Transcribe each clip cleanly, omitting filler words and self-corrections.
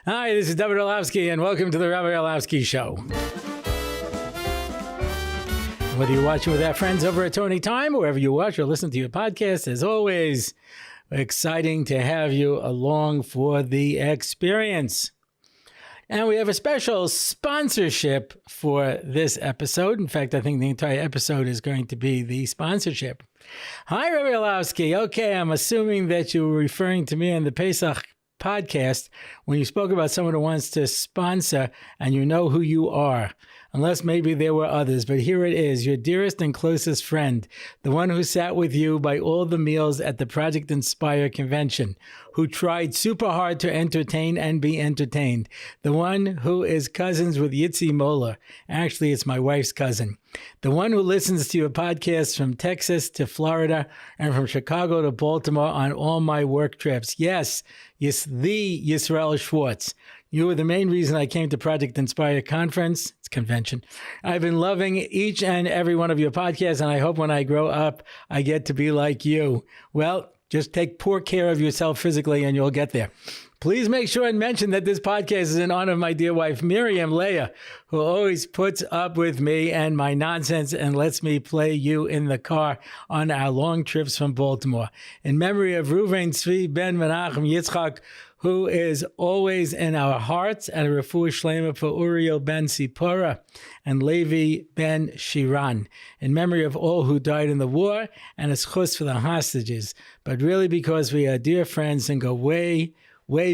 Hi, this is David Orlovsky, and welcome to the Rabbi Orlovsky Show. Whether you're watching with our friends over at Tony Time, or wherever you watch or listen to your podcast, as always, exciting to have you along for the experience. And we have a special sponsorship for this episode. In fact, I think the entire episode is going to be the sponsorship. Hi, Rabbi Orlovsky. Okay, I'm assuming that you were referring to me in the Pesach podcast when you spoke about someone who wants to sponsor, and you know who you are, unless maybe there were others. But here it is, your dearest and closest friend, the one who sat with you by all the meals at the Project Inspire convention, who tried super hard to entertain and be entertained, the one who is cousins with Yitzi Moeller. Actually, it's my wife's cousin. The one who listens to your podcasts from Texas to Florida and from Chicago to Baltimore on all my work trips. Yes, the Yisrael Schwartz. You were the main reason I came to Project Inspire conference. It's convention. I've been loving each and every one of your podcasts, and I hope when I grow up, I get to be like you. Well, just take poor care of yourself physically and you'll get there. Please make sure and mention that this podcast is in honor of my dear wife, Miriam Leah, who always puts up with me and my nonsense and lets me play you in the car on our long trips from Baltimore. In memory of Reuven Tzvi Ben Menachem Yitzchak, who is always in our hearts, and a refuah shlema for Uriel ben Sipora and Levi ben Shiran, in memory of all who died in the war, and a schus for the hostages, but really because we are dear friends and go way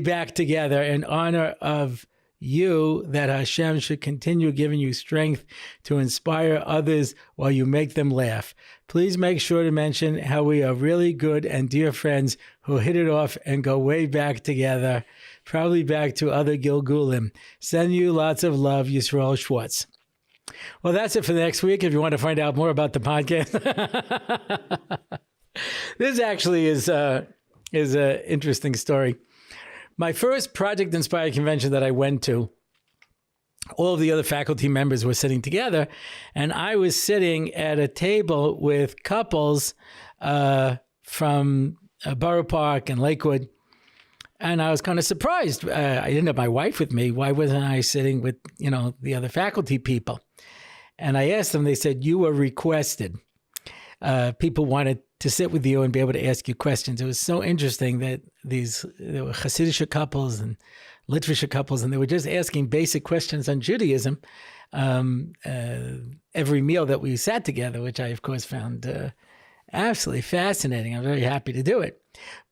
back together, in honor of you, that Hashem should continue giving you strength to inspire others while you make them laugh. Please make sure to mention how we are really good and dear friends who hit it off and go way back together, probably back to other Gilgulim. Send you lots of love, Yisrael Schwartz. Well, that's it for next week. If you want to find out more about the podcast, this actually is an interesting story. My first Project Inspire convention that I went to, all of the other faculty members were sitting together, and I was sitting at a table with couples from Borough Park and Lakewood, and I was kind of surprised. I didn't have my wife with me. Why wasn't I sitting with, the other faculty people? And I asked them, they said, you were requested. People wanted to sit with you and be able to ask you questions. It was so interesting that there were Hasidic couples and Litvish couples, and they were just asking basic questions on Judaism every meal that we sat together, which I, of course, found absolutely fascinating. I'm very happy to do it.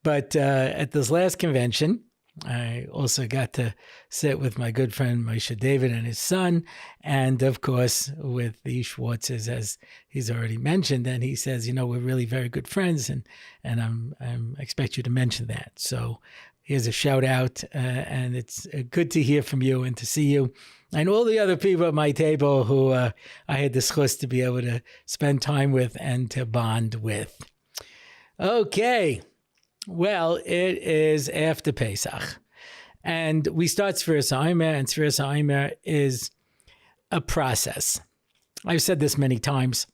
But at this last convention, I also got to sit with my good friend Moshe David and his son, and of course with the Schwartzes, as he's already mentioned. And he says, we're really very good friends, and I expect you to mention that. So here's a shout out, and it's good to hear from you and to see you, and all the other people at my table who I had the chus to be able to spend time with and to bond with. Okay. Well, it is after Pesach, and we start Sfiras HaOmer, and Sfiras HaOmer is a process. I've said this many times,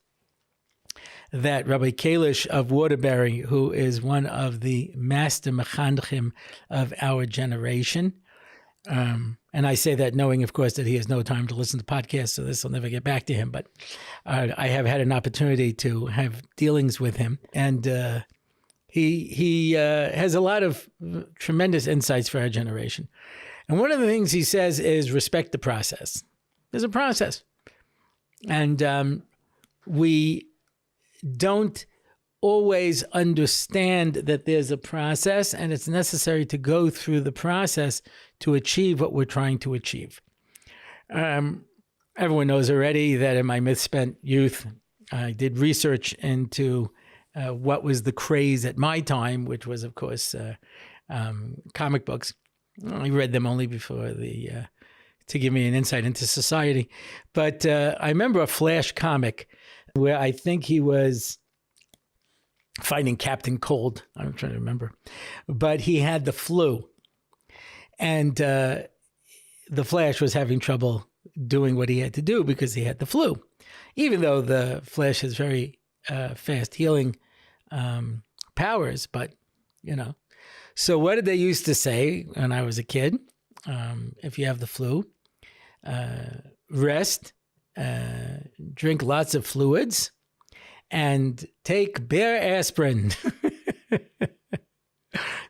that Rabbi Kalish of Waterbury, who is one of the master mechanchim of our generation, and I say that knowing, of course, that he has no time to listen to podcasts, so this will never get back to him, but I have had an opportunity to have dealings with him, and He has a lot of tremendous insights for our generation. And one of the things he says is respect the process. There's a process. And we don't always understand that there's a process, and it's necessary to go through the process to achieve what we're trying to achieve. Everyone knows already that in my misspent youth, I did research into what was the craze at my time, which was, of course, comic books. I read them only before to give me an insight into society. But I remember a Flash comic where I think he was fighting Captain Cold. I'm trying to remember. But he had the flu. And the Flash was having trouble doing what he had to do because he had the flu. Even though the Flash has very fast healing powers, but So what did they used to say when I was a kid? if you have the flu. Rest, drink lots of fluids, and take Bayer aspirin.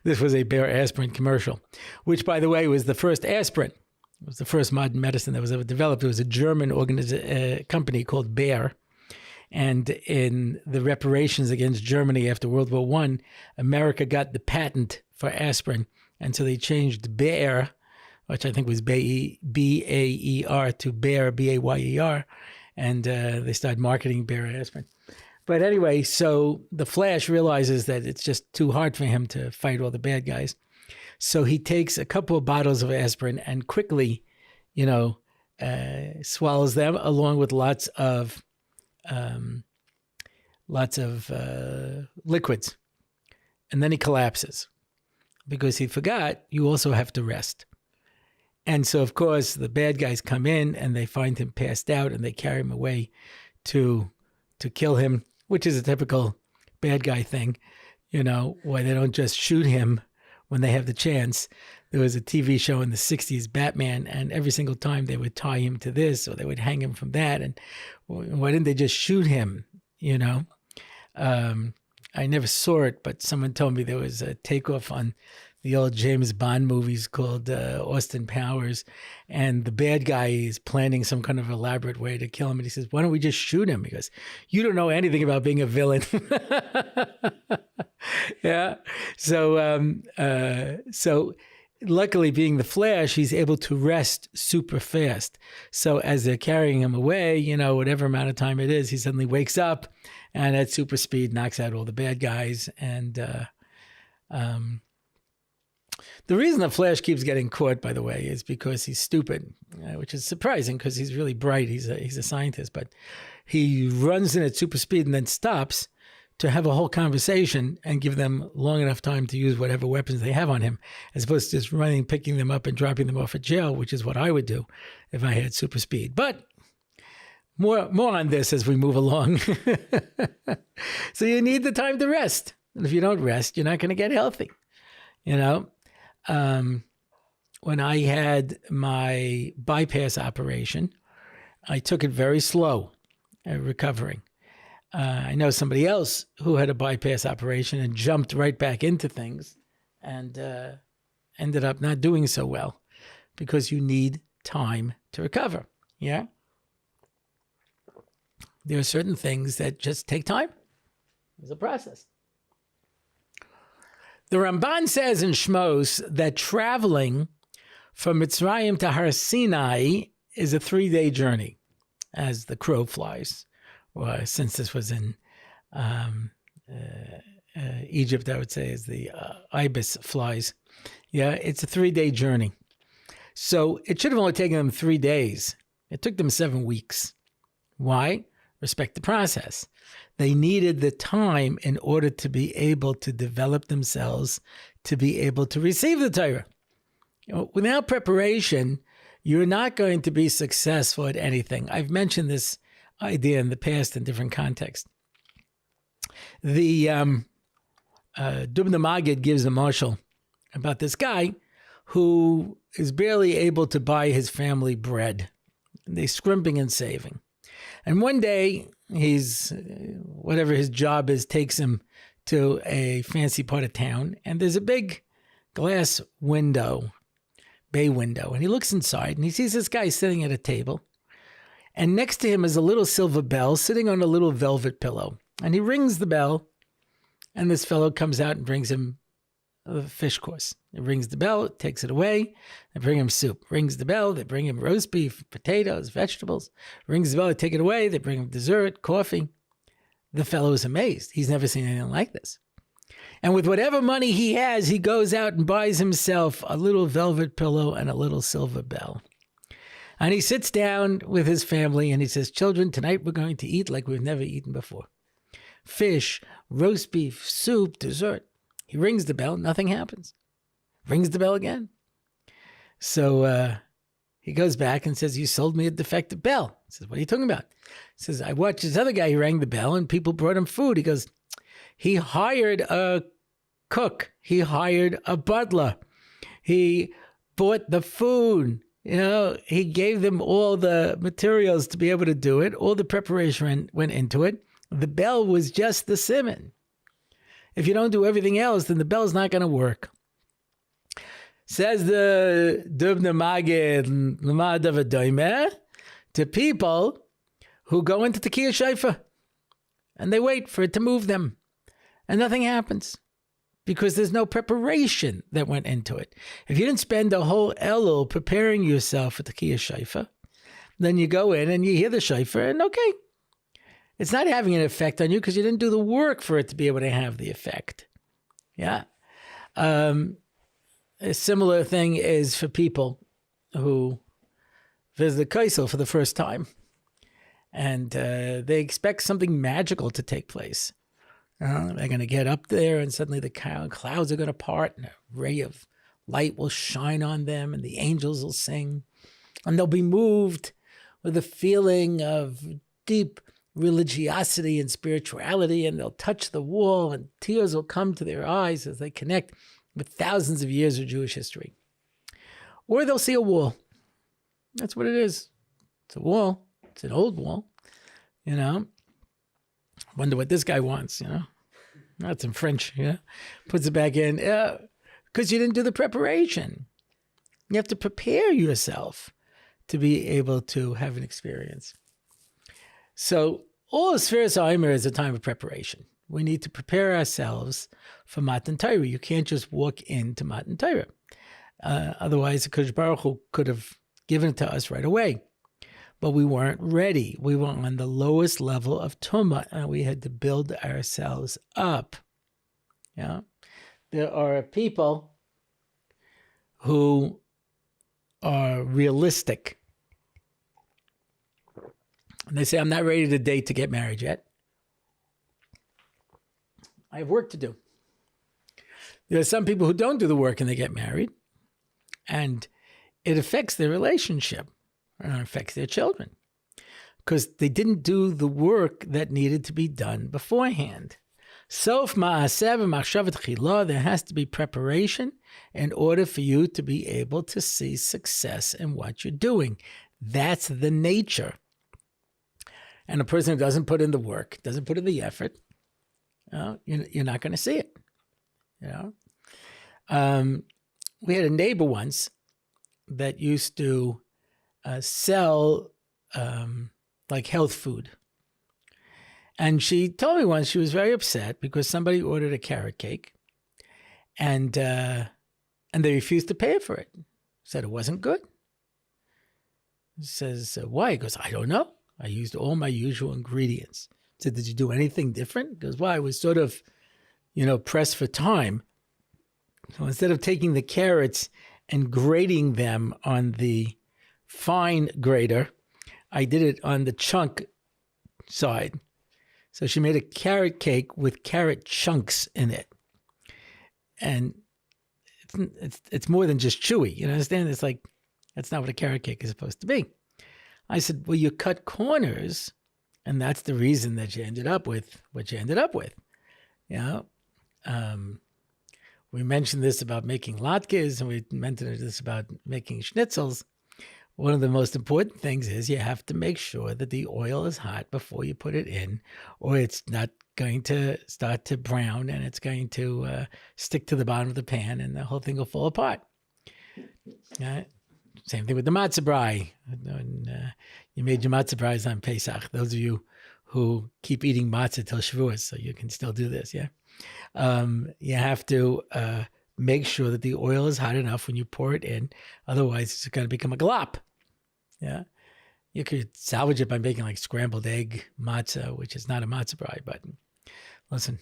This was a Bayer aspirin commercial, which, by the way, was the first aspirin. It was the first modern medicine that was ever developed. It was a German company called Bayer. And in the reparations against Germany after World War I, America got the patent for aspirin. And so they changed Bayer, which I think was B-A-E-R, to Bayer, B-A-Y-E-R. And they started marketing Bayer aspirin. But anyway, so the Flash realizes that it's just too hard for him to fight all the bad guys. So he takes a couple of bottles of aspirin and quickly, swallows them along with lots of liquids. And then he collapses because he forgot you also have to rest. And so, of course, the bad guys come in and they find him passed out and they carry him away to kill him, which is a typical bad guy thing, why they don't just shoot him when they have the chance. There was a TV show in the 60s, Batman, and every single time they would tie him to this or they would hang him from that. And why didn't they just shoot him, I never saw it, but someone told me there was a takeoff on the old James Bond movies called Austin Powers, and the bad guy is planning some kind of elaborate way to kill him. And he says, why don't we just shoot him? He goes, you don't know anything about being a villain. Yeah. So luckily, being the Flash, he's able to rest super fast. So as they're carrying him away, whatever amount of time it is, he suddenly wakes up and at super speed knocks out all the bad guys. And the reason the Flash keeps getting caught, by the way, is because he's stupid, which is surprising because he's really bright. He's a scientist, but he runs in at super speed and then stops to have a whole conversation and give them long enough time to use whatever weapons they have on him, as opposed to just running, picking them up and dropping them off at jail, which is what I would do if I had super speed. But more on this as we move along. So you need the time to rest. And if you don't rest, you're not going to get healthy. When I had my bypass operation, I took it very slow recovering. I know somebody else who had a bypass operation and jumped right back into things and ended up not doing so well because you need time to recover. Yeah. There are certain things that just take time. It's a process. The Ramban says in Shmos that traveling from Mitzrayim to Har Sinai is a 3-day journey as the crow flies. Well, since this was in Egypt, I would say, as the ibis flies. Yeah, it's a 3-day journey. So it should have only taken them 3 days. It took them 7 weeks. Why? Respect the process. They needed the time in order to be able to develop themselves, to be able to receive the Torah. Without preparation, you're not going to be successful at anything. I've mentioned this idea in the past in different contexts. The Dubna Magid gives a marshal about this guy who is barely able to buy his family bread. They're scrimping and saving. And one day, whatever his job is, takes him to a fancy part of town, and there's a big glass window, bay window, and he looks inside, and he sees this guy sitting at a table, and next to him is a little silver bell sitting on a little velvet pillow, and he rings the bell, and this fellow comes out and brings him a fish course. He rings the bell, takes it away, they bring him soup. Rings the bell, they bring him roast beef, potatoes, vegetables. Rings the bell, they take it away, they bring him dessert, coffee. The fellow is amazed. He's never seen anything like this. And with whatever money he has, he goes out and buys himself a little velvet pillow and a little silver bell. And he sits down with his family and he says, children, tonight we're going to eat like we've never eaten before. Fish, roast beef, soup, dessert. He rings the bell, nothing happens. Rings the bell again. So he goes back and says, you sold me a defective bell. He says, what are you talking about? He says, I watched this other guy who rang the bell and people brought him food. He goes, he hired a cook. He hired a butler. He bought the food. He gave them all the materials to be able to do it. All the preparation went into it. The bell was just the simon. If you don't do everything else, then the bell's not going to work. Says the Dubna Magid Lamadav Doimeh to people who go into Tekiah Shaifa and they wait for it to move them. And nothing happens because there's no preparation that went into it. If you didn't spend a whole Elul preparing yourself for Tekiah Shaifa, then you go in and you hear the Shaifa and okay. It's not having an effect on you because you didn't do the work for it to be able to have the effect. Yeah. A similar thing is for people who visit the Kaisel for the first time. And they expect something magical to take place. They're going to get up there and suddenly the clouds are going to part and a ray of light will shine on them and the angels will sing. And they'll be moved with a feeling of deep religiosity and spirituality, and they'll touch the wall and tears will come to their eyes as they connect with thousands of years of Jewish history. Or they'll see a wall. That's what it is. It's a wall. It's an old wall. Wonder what this guy wants, That's in French, Puts it back in. Because you didn't do the preparation. You have to prepare yourself to be able to have an experience. So all of Sfiras HaOmer is a time of preparation. We need to prepare ourselves for Matan Torah. You can't just walk into Matan Torah. Otherwise, the Kodesh Baruch Hu could have given it to us right away. But we weren't ready. We were on the lowest level of Tumah, and we had to build ourselves up. Yeah, there are people who are realistic. And they say, I'm not ready to date to get married yet. I have work to do. There are some people who don't do the work and they get married. And it affects their relationship. And it affects their children. Because they didn't do the work that needed to be done beforehand. Sof ma'aseh v'machshavat chila, there has to be preparation in order for you to be able to see success in what you're doing. That's the nature. And a person who doesn't put in the work, doesn't put in the effort, you're not going to see it. We had a neighbor once that used to sell like health food. And she told me once she was very upset because somebody ordered a carrot cake and they refused to pay for it. Said it wasn't good. Says, why? He goes, I don't know. I used all my usual ingredients. Said, did you do anything different? He goes, well, I was sort of, pressed for time. So instead of taking the carrots and grating them on the fine grater, I did it on the chunk side. So she made a carrot cake with carrot chunks in it. And it's more than just chewy. You understand? It's like, that's not what a carrot cake is supposed to be. I said, well, you cut corners, and that's the reason that you ended up with what you ended up with. We mentioned this about making latkes, and we mentioned this about making schnitzels. One of the most important things is you have to make sure that the oil is hot before you put it in, or it's not going to start to brown, and it's going to stick to the bottom of the pan, and the whole thing will fall apart. Same thing with the matzah brai. When you made your matzah brais on Pesach, those of you who keep eating matzah till Shavuos, so you can still do this, yeah? You have to make sure that the oil is hot enough when you pour it in. Otherwise, it's going to become a glop. Yeah, you could salvage it by making like scrambled egg matzah, which is not a matzah brai, but listen,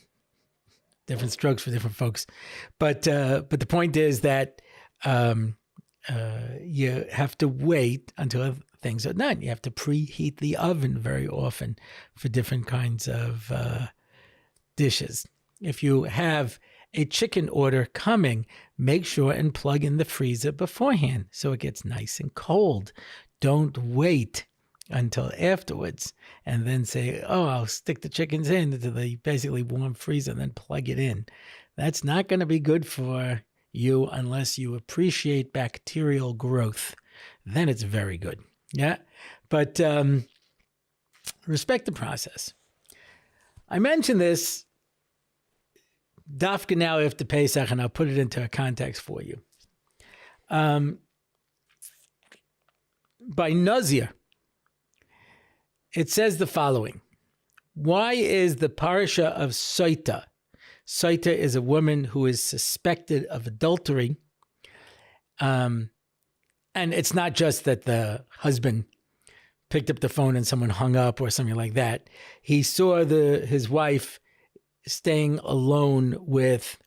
different strokes for different folks. But the point is that you have to wait until things are done. You have to preheat the oven very often for different kinds of dishes. If you have a chicken order coming, make sure and plug in the freezer beforehand so it gets nice and cold. Don't wait until afterwards and then say, oh, I'll stick the chickens into the basically warm freezer and then plug it in. That's not going to be good for you unless you appreciate bacterial growth. Then it's very good. Yeah. But respect the process. I mentioned this dafka now after Pesach, and I'll put it into a context for you. By Nazir, it says the following. Why is the parasha of Soita? Soita is a woman who is suspected of adultery. And it's not just that the husband picked up the phone and someone hung up or something like that. He saw his wife staying alone with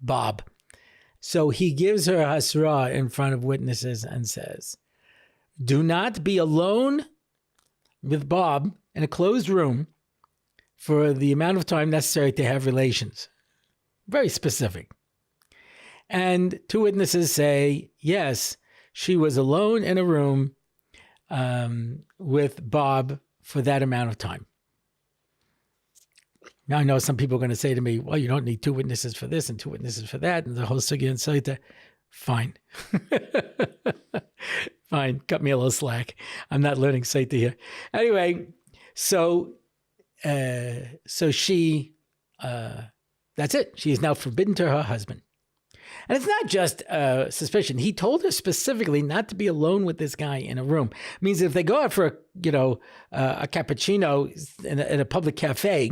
Bob. So he gives her hasra in front of witnesses and says, do not be alone with Bob in a closed room for the amount of time necessary to have relations. Very specific. And two witnesses say, yes, she was alone in a room with Bob for that amount of time. Now, I know some people are going to say to me, well, you don't need two witnesses for this and two witnesses for that, and the whole sugya and saita. Fine. Fine. Cut me a little slack. I'm not learning saita here. Anyway, so she, that's it. She is now forbidden to her husband. And it's not just suspicion. He told her specifically not to be alone with this guy in a room. It means if they go out for a cappuccino in a public cafe,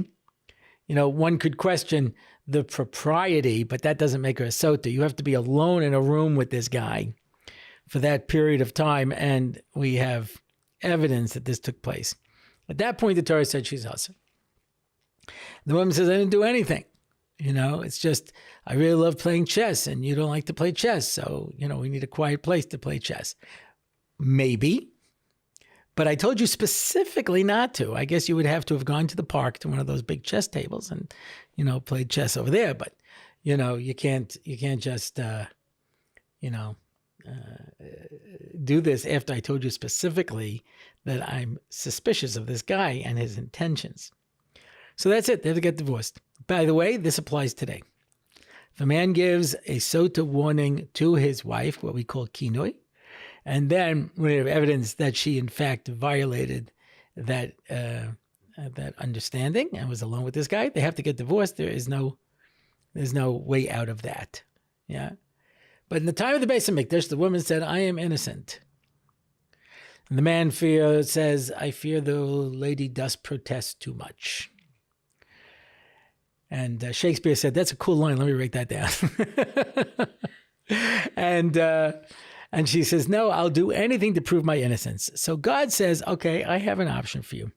one could question the propriety, but that doesn't make her a sota. You have to be alone in a room with this guy for that period of time, and we have evidence that this took place. At that point, the Torah said she's asa. The woman says, I didn't do anything. It's just, I really love playing chess, and you don't like to play chess, so, we need a quiet place to play chess. Maybe. But I told you specifically not to. I guess you would have to have gone to the park to one of those big chess tables and, played chess over there. But, you can't just, do this after I told you specifically that I'm suspicious of this guy and his intentions. So that's it. They have to get divorced. By the way, this applies today. If a man gives a sota warning to his wife, what we call kinoi, and then we have evidence that she, in fact, violated that understanding and was alone with this guy, they have to get divorced. There's no way out of that. Yeah. But in the time of the Beis HaMikdash, the woman said, I am innocent. And the man says, I fear the lady does protest too much. And Shakespeare said, that's a cool line. Let me write that down. And she says, no, I'll do anything to prove my innocence. So God says, okay, I have an option for you.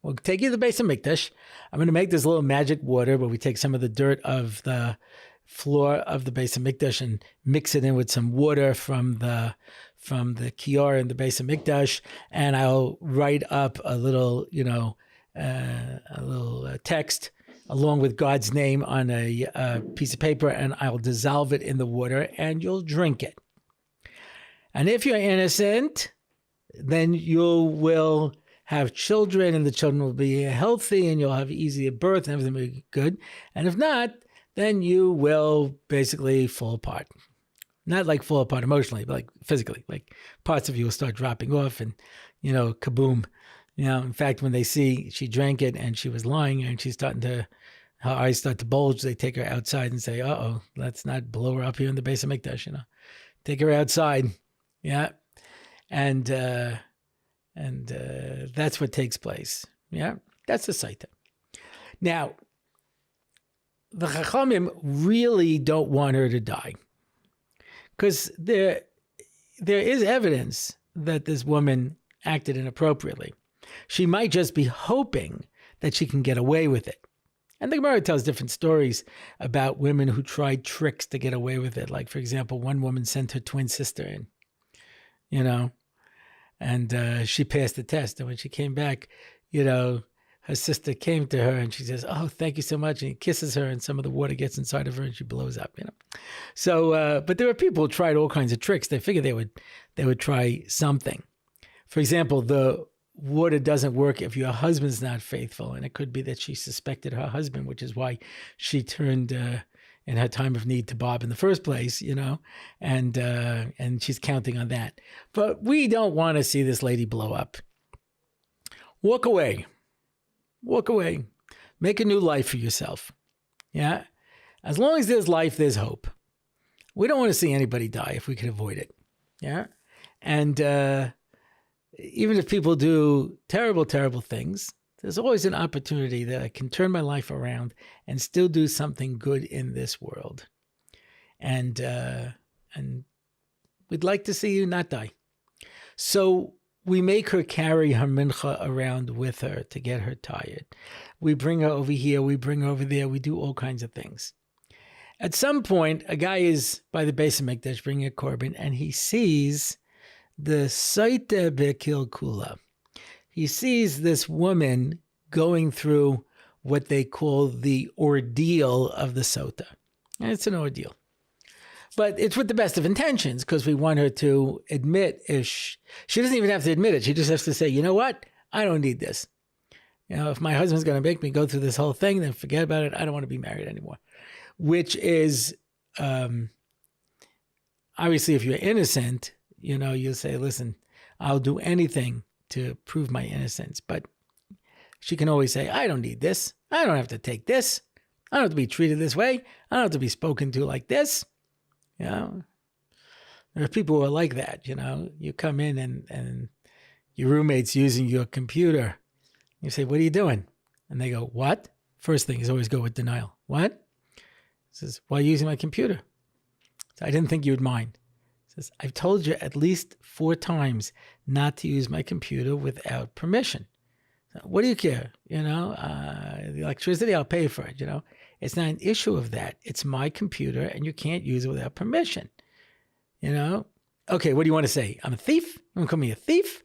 We'll take you to the Beis HaMikdash. I'm going to make this little magic water where we take some of the dirt of the floor of the Beis HaMikdash and mix it in with some water from the kior in the Beis HaMikdash. And I'll write up a little, text along with God's name on a piece of paper, and I'll dissolve it in the water, and you'll drink it. And if you're innocent, then you will have children, and the children will be healthy, and you'll have easy birth, and everything will be good. And if not, then you will basically fall apart. Not like fall apart emotionally, but like physically. Like parts of you will start dropping off, and, kaboom. In fact, when they see she drank it and she was lying and her eyes start to bulge, they take her outside and say, uh-oh, let's not blow her up here in the Beis HaMikdash, Take her outside. Yeah. And that's what takes place. Yeah. That's the saita. Now, the Chachamim really don't want her to die because there is evidence that this woman acted inappropriately. She might just be hoping that she can get away with it. And the Gemara tells different stories about women who tried tricks to get away with it. Like, for example, one woman sent her twin sister in, and she passed the test. And when she came back, her sister came to her and she says, oh, thank you so much. And he kisses her and some of the water gets inside of her and she blows up, So, but there were people who tried all kinds of tricks. They figured they would try something. For example, the water doesn't work if your husband's not faithful. And it could be that she suspected her husband, which is why she turned in her time of need to Bob in the first place, and she's counting on that. But we don't want to see this lady blow up. Walk away. Walk away. Make a new life for yourself. Yeah? As long as there's life, there's hope. We don't want to see anybody die if we can avoid it. Yeah? And even if people do terrible, terrible things, there's always an opportunity that I can turn my life around and still do something good in this world. And we'd like to see you not die. So we make her carry her mincha around with her to get her tired. We bring her over here. We bring her over there. We do all kinds of things. At some point, a guy is by the Beis HaMikdash bringing a korban, and he sees the Saita Bekil Kula. He sees this woman going through what they call the ordeal of the sota. And it's an ordeal. But it's with the best of intentions, because we want her to admit, she doesn't even have to admit it. She just has to say, you know what? I don't need this. If my husband's going to make me go through this whole thing, then forget about it. I don't want to be married anymore. Which is, obviously, if you're innocent, you'll say, listen, I'll do anything to prove my innocence. But she can always say, I don't need this. I don't have to take this. I don't have to be treated this way. I don't have to be spoken to like this. There are people who are like that. You come in and your roommate's using your computer. You say, what are you doing? And they go, what? First thing is always go with denial. What? He says, why are you using my computer? So I didn't think you would mind. He says, I've told you at least 4 times not to use my computer without permission. So, what do you care? The electricity, I'll pay for it. It's not an issue of that. It's my computer and you can't use it without permission. Okay, what do you want to say? I'm a thief? You want to call me a thief?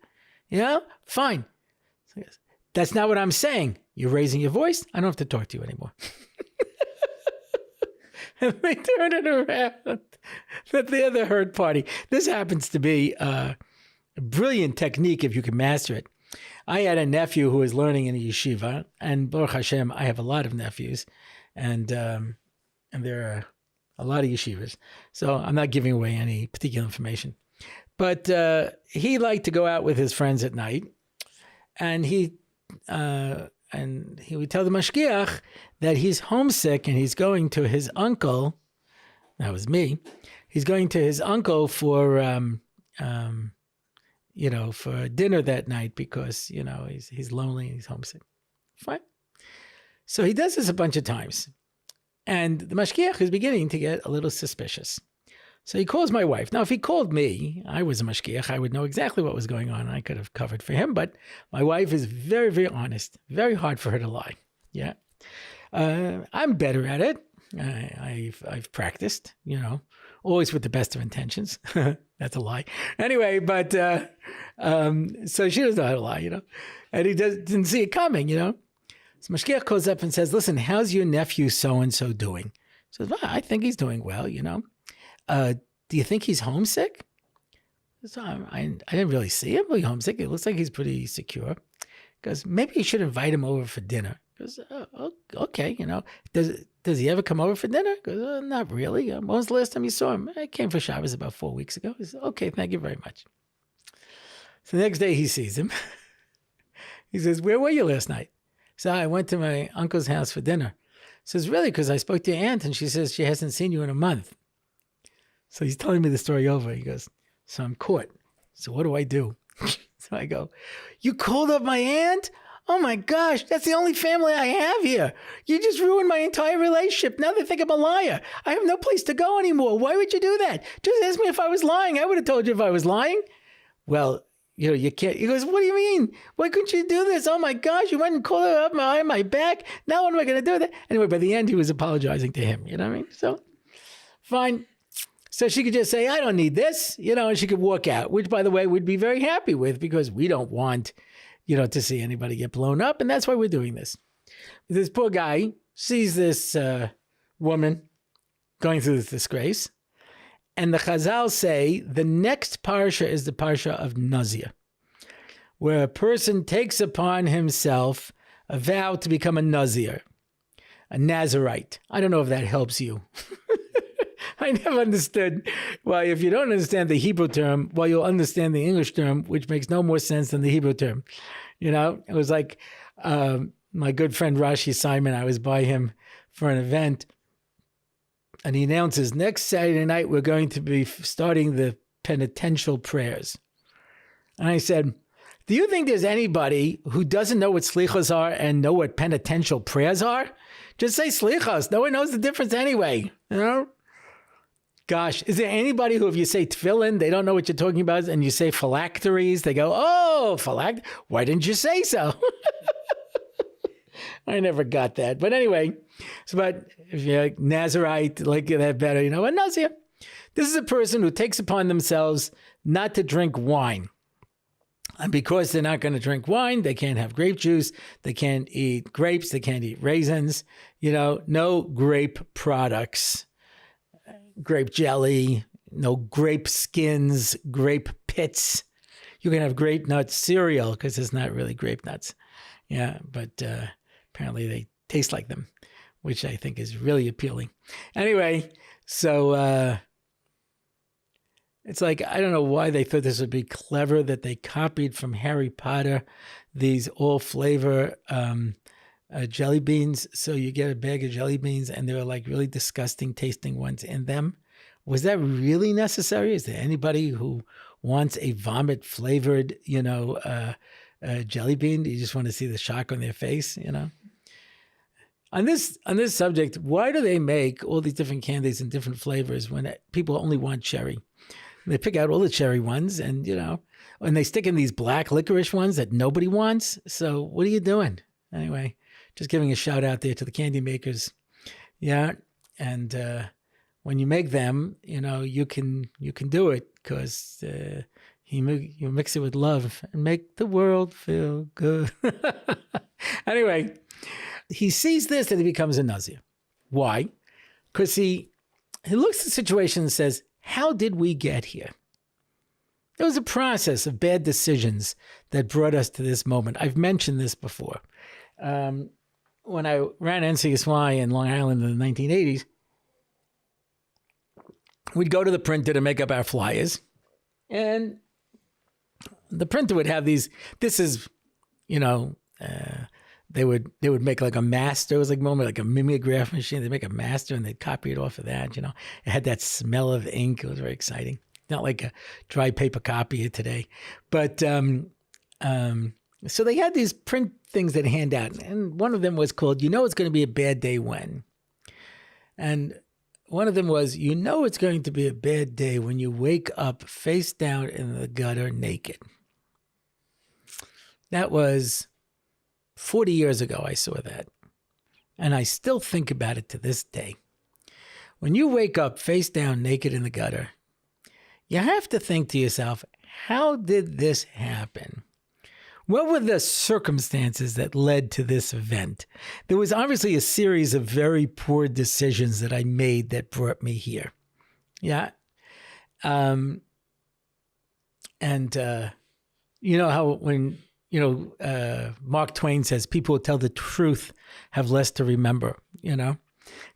Fine. So that's not what I'm saying. You're raising your voice. I don't have to talk to you anymore. And they turn it around. That they're the hurt party. This happens to be a brilliant technique if you can master it. I had a nephew who was learning in a yeshiva, and Baruch Hashem, I have a lot of nephews, and there are a lot of yeshivas. So I'm not giving away any particular information. But he liked to go out with his friends at night, and he would tell the mashgiach that he's homesick and he's going to his uncle. That was me. He's going to his uncle for for dinner that night because he's lonely and he's homesick. Fine. So he does this a bunch of times, and the mashgiach is beginning to get a little suspicious. So he calls my wife. Now, if he called me, I was a mashgiach, I would know exactly what was going on. I could have covered for him, but my wife is very, very honest. Very hard for her to lie. Yeah. I'm better at it. I've practiced, always with the best of intentions. That's a lie. Anyway, but so she doesn't know how to lie, and he didn't see it coming, So mashgiach calls up and says, listen, how's your nephew so-and-so doing? He says, well, I think he's doing well, do you think he's homesick? So I didn't really see him be homesick. It looks like he's pretty secure. Because maybe you should invite him over for dinner. Because, okay, does he ever come over for dinner? Because, not really. When was the last time you saw him? I came for Shabbos about 4 weeks ago. He said, okay, thank you very much. So the next day he sees him. He says, where were you last night? So I went to my uncle's house for dinner. He says, really? Because I spoke to your aunt and she says she hasn't seen you in a month. So he's telling me the story over. He goes, so I'm caught. So what do I do? So I go, you called up my aunt? Oh my gosh, that's the only family I have here. You just ruined my entire relationship. Now they think I'm a liar. I have no place to go anymore. Why would you do that? Just ask me if I was lying. I would have told you if I was lying. Well, you can't. He goes, what do you mean? Why couldn't you do this? Oh my gosh, you went and called her up behind my back. Now what am I going to do with that? Anyway, by the end, he was apologizing to him. You know what I mean? So, fine. So she could just say, I don't need this, and she could walk out, which, by the way, we'd be very happy with because we don't want, to see anybody get blown up. And that's why we're doing this. This poor guy sees this woman going through this disgrace. And the Chazal say the next parsha is the parsha of Nazir, where a person takes upon himself a vow to become a Nazir. a Nazarite. I don't know if that helps you. I never understood why, if you don't understand the Hebrew term, well, you'll understand the English term, which makes no more sense than the Hebrew term. You know, it was like my good friend Rashi Simon, I was by him for an event, and he announces, next Saturday night, we're going to be starting the penitential prayers. And I said, do you think there's anybody who doesn't know what slichos are and know what penitential prayers are? Just say slichos. No one knows the difference anyway, you know? Gosh, is there anybody who, if you say tefillin, they don't know what you're talking about, and you say phylacteries, they go, oh, why didn't you say so? I never got that. But anyway, but if you're like Nazarite, like that better, you know, a Nazir. This is a person who takes upon themselves not to drink wine. And because they're not going to drink wine, they can't have grape juice, they can't eat grapes, they can't eat raisins, you know, no grape products, grape jelly, no grape skins, grape pits. You can have grape nut cereal because it's not really grape nuts. Yeah, but apparently they taste like them, which I think is really appealing. Anyway, so it's like, I don't know why they thought this would be clever that they copied from Harry Potter these all flavor jelly beans. So you get a bag of jelly beans and there are like really disgusting tasting ones in them. Was that really necessary? Is there anybody who wants a vomit flavored, you know, jelly bean? You just want to see the shock on their face, you know? On this subject, why do they make all these different candies in different flavors when people only want cherry? They pick out all the cherry ones and, you know, and they stick in these black licorice ones that nobody wants. So what are you doing? Anyway, just giving a shout out there to the candy makers. Yeah. And when you make them, you know, you can do it because you mix it with love and make the world feel good. Anyway, he sees this and he becomes a Nazir. Why? Because he looks at the situation and says, how did we get here? It was a process of bad decisions that brought us to this moment. I've mentioned this before. When I ran NCSY in Long Island in the 1980s, we'd go to the printer to make up our flyers. And the printer would have these, this is, you know, they would make like a master. It was like a mimeograph machine. They'd make a master and they'd copy it off of that, you know. It had that smell of ink. It was very exciting. Not like a dry paper copier today. But so they had these print things that hand out. And one of them was called, you know it's going to be a bad day when. And one of them was, you know it's going to be a bad day when you wake up face down in the gutter naked. That was 40 years ago, I saw that. And I still think about it to this day. When you wake up face down naked in the gutter, you have to think to yourself, how did this happen? What were the circumstances that led to this event? There was obviously a series of very poor decisions that I made that brought me here. Yeah. You know how when... You know, Mark Twain says, people who tell the truth have less to remember, you know?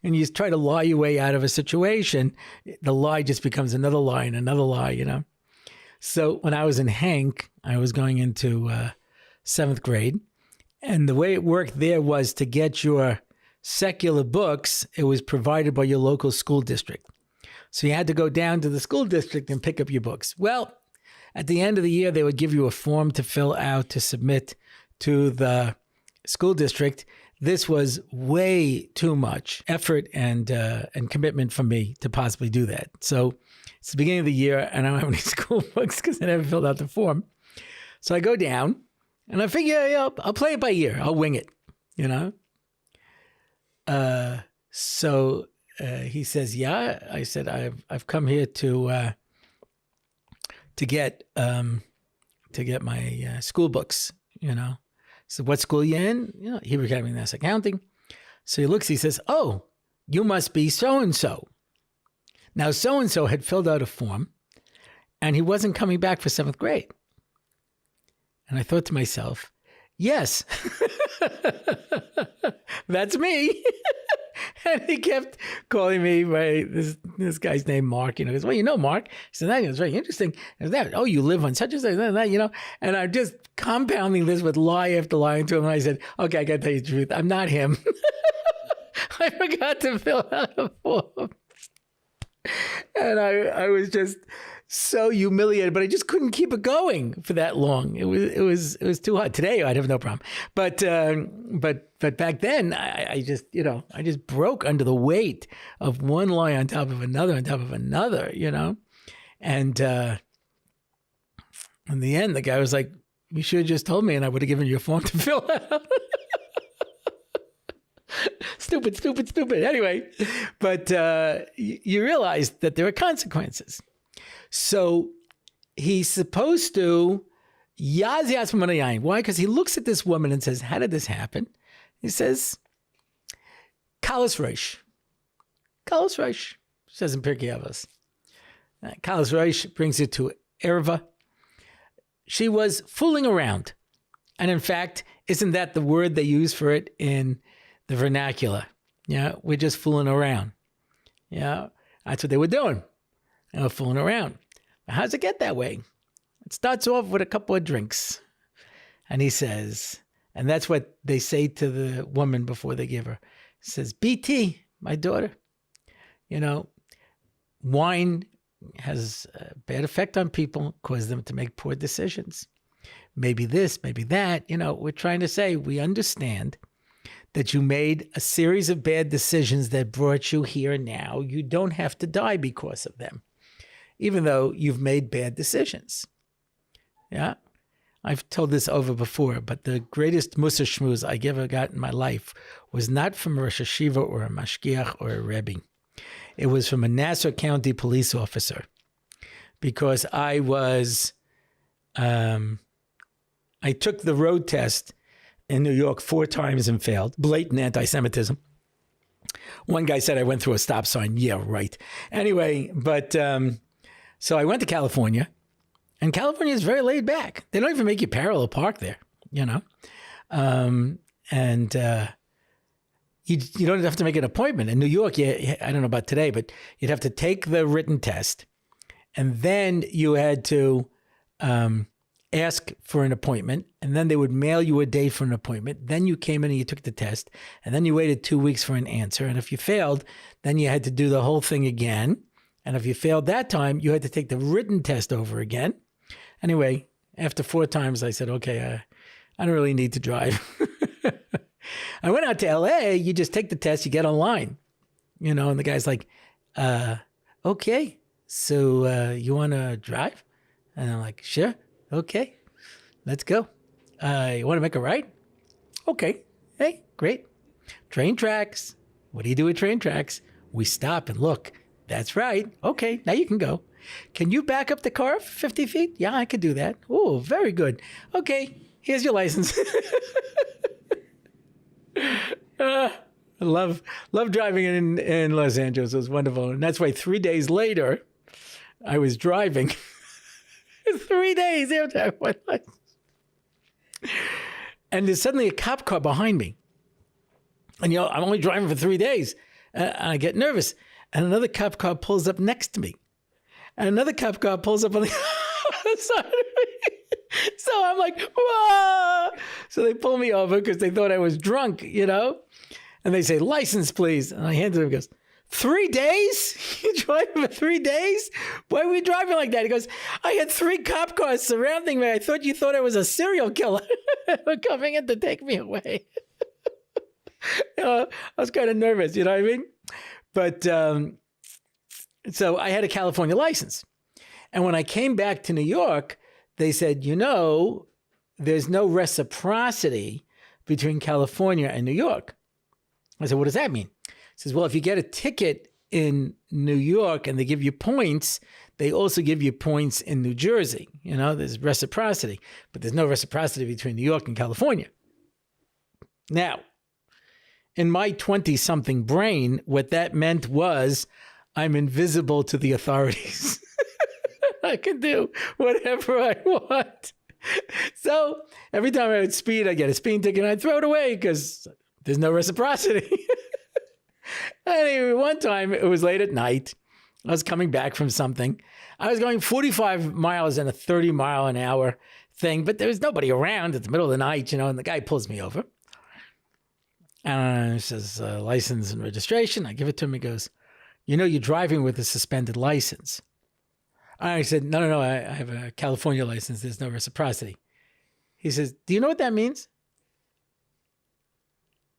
And you try to lie your way out of a situation, the lie just becomes another lie and another lie, you know? So when I was in Hank, I was going into 7th grade. And the way it worked there was to get your secular books, it was provided by your local school district. So you had to go down to the school district and pick up your books. Well, at the end of the year, they would give you a form to fill out to submit to the school district. This was way too much effort and commitment for me to possibly do that. So it's the beginning of the year, and I don't have any school books because I never filled out the form. So I go down, and I figure, I'll play it by ear. I'll wing it, you know? So he says, yeah. I said, I've come here to get my school books, you know. So what school you in? You know, Hebrew Academy of Mass Accounting. So he looks, he says, oh, you must be so-and-so. Now, so-and-so had filled out a form and he wasn't coming back for 7th grade. And I thought to myself, Yes. That's me. And he kept calling me by this guy's name, Mark. He goes, well, you know Mark. He said, that was very interesting. And that, oh, you live on such and such and that, And I'm just compounding this with lie after lie to him. And I said, okay, I got to tell you the truth. I'm not him. I forgot to fill out a form. And I was just so humiliated, but I just couldn't keep it going for that long. It was too hard. Today I'd have no problem, but back then I just broke under the weight of one lie on top of another, and in the end the guy was like, "You should have just told me, and I would have given you a form to fill out." Stupid. Anyway, but you realize that there are consequences. So he's supposed to yaz manayim. Why? Because he looks at this woman and says, how did this happen? He says, Kalas Reish. Kalas Reish, says in Pirkei Avos. Kalas Reish brings it to Erva. She was fooling around. And in fact, isn't that the word they use for it in the vernacular? Yeah, we're just fooling around. Yeah, that's what they were doing. They were fooling around. How does it get that way? It starts off with a couple of drinks. And he says, and that's what they say to the woman before they give her. He says, BT, my daughter, wine has a bad effect on people, causes them to make poor decisions. Maybe this, maybe that. We're trying to say we understand that you made a series of bad decisions that brought you here now. You don't have to die because of them, even though you've made bad decisions. Yeah, I've told this over before, but the greatest Mussar Shmuz I ever got in my life was not from a Rosh Hashiva or a Mashgiach or a Rebbe. It was from a Nassau County police officer, because I took the road test in New York 4 times and failed. Blatant anti-Semitism. One guy said I went through a stop sign. Yeah, right. Anyway, but so I went to California, and California is very laid back. They don't even make you parallel park there, and you don't have to make an appointment. In New York, I don't know about today, but you'd have to take the written test, and then you had to ask for an appointment, and then they would mail you a date for an appointment. Then you came in and you took the test, and then you waited 2 weeks for an answer. And if you failed, then you had to do the whole thing again. And if you failed that time, you had to take the written test over again. Anyway, after 4 times, I said, okay, I don't really need to drive. I went out to LA. You just take the test, you get online, and the guy's like, okay, so you want to drive? And I'm like, sure. Okay, let's go. You want to make a right? Okay. Hey, great. Train tracks. What do you do with train tracks? We stop and look. That's right. Okay, now you can go. Can you back up the car 50 feet? Yeah, I could do that. Oh, very good. Okay, here's your license. I love driving in Los Angeles. It was wonderful. And that's why 3 days later, I was driving. 3 days after I went. And there's suddenly a cop car behind me. And, I'm only driving for 3 days. I get nervous. And another cop car pulls up next to me. And another cop car pulls up on the other side of me. So I'm like, whoa. So they pull me over because they thought I was drunk, And they say, license, please. And I hand it to him and goes, 3 days? You driving for 3 days? Why were you driving like that? He goes, I had 3 cop cars surrounding me. I thought you thought I was a serial killer. Were coming in to take me away. I was kind of nervous, you know what I mean? But so I had a California license. And when I came back to New York, they said, there's no reciprocity between California and New York. I said, what does that mean? He says, well, if you get a ticket in New York and they give you points, they also give you points in New Jersey. There's reciprocity, but there's no reciprocity between New York and California. Now, in my 20-something brain, what that meant was I'm invisible to the authorities. I can do whatever I want. So every time I would speed, I'd get a speeding ticket and I'd throw it away because there's no reciprocity. Anyway, one time it was late at night. I was coming back from something. I was going 45 miles in a 30-mile-an-hour thing, but there was nobody around at the middle of the night, and the guy pulls me over. And he says, license and registration. I give it to him. He goes, you're driving with a suspended license. I said, no, I have a California license. There's no reciprocity. He says, do you know what that means?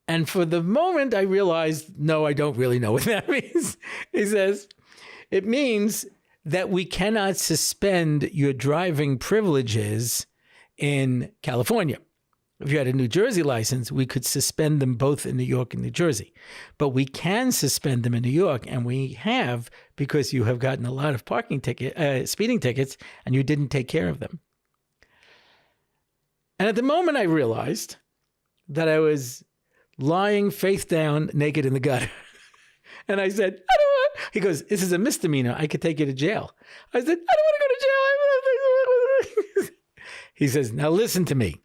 And for the moment, I realized, no, I don't really know what that means. He says, it means that we cannot suspend your driving privileges in California. If you had a New Jersey license, we could suspend them both in New York and New Jersey. But we can suspend them in New York, and we have because you have gotten a lot of speeding tickets, and you didn't take care of them. And at the moment, I realized that I was lying face down, naked in the gutter. And I said, I don't want. He goes, this is a misdemeanor. I could take you to jail. I said, I don't want to go to jail. He says, now listen to me.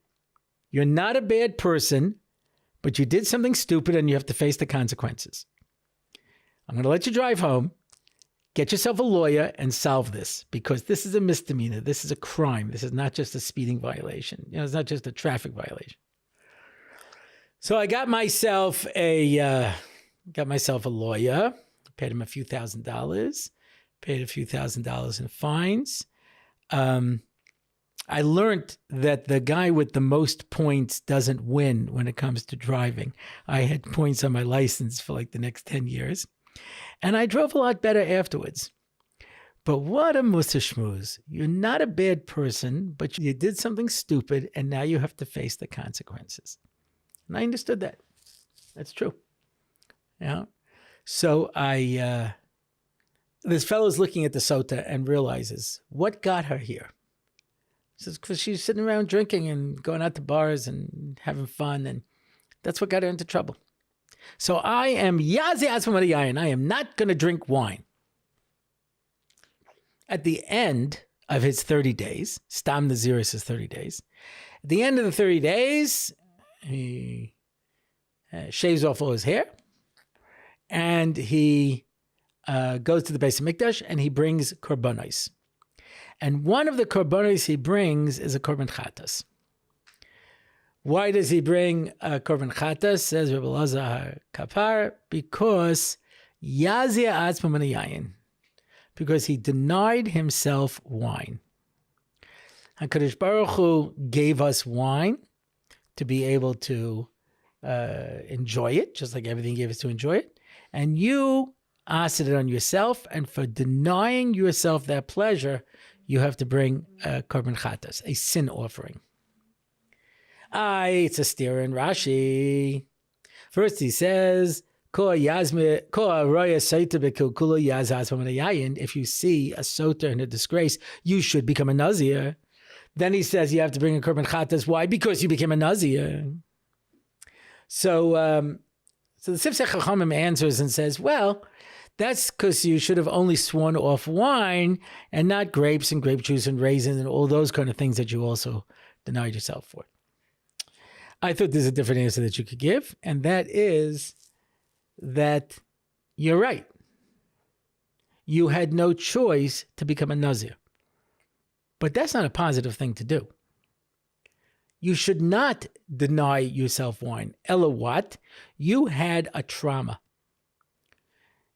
You're not a bad person, but you did something stupid and you have to face the consequences. I'm going to let you drive home. Get yourself a lawyer and solve this because this is a misdemeanor. This is a crime. This is not just a speeding violation. It's not just a traffic violation. So I got myself a lawyer, paid him a few $1,000s, paid a few $1,000s in fines. I learned that the guy with the most points doesn't win when it comes to driving. I had points on my license for like the next 10 years. And I drove a lot better afterwards. But what a mussar schmooze. You're not a bad person, but you did something stupid, and now you have to face the consequences. And I understood that. That's true. Yeah. So this fellow's looking at the sota and realizes, what got her here? He says, because she's sitting around drinking and going out to bars and having fun, and that's what got her into trouble. So I am yazi asmamari yayin. I am not going to drink wine. At the end of his 30 days, Stam Naziris is 30 days. At the end of the 30 days, he shaves off all his hair, and he goes to the Beis Hamikdash, and he brings korbanos. And one of the korbanos he brings is a korban chatas. Why does he bring a korban chatas? Says Rebbe Elazar Kapar, because yazia atzmo min hayayin, because he denied himself wine. HaKadosh Baruch Hu gave us wine to be able to enjoy it, just like everything he gave us to enjoy it. And you asked it on yourself, and for denying yourself that pleasure, you have to bring a korban chatas, a sin offering. It's a steer in Rashi. First he says, if you see a sota in a disgrace, you should become a nazir. Then he says you have to bring a korban chatas. Why? Because you became a nazir. So the Sifsei Chachamim answers and says, well, that's because you should have only sworn off wine and not grapes and grape juice and raisins and all those kind of things that you also denied yourself for. I thought there's a different answer that you could give, and that is that you're right. You had no choice to become a nazir. But that's not a positive thing to do. You should not deny yourself wine. Ella what? You had a trauma.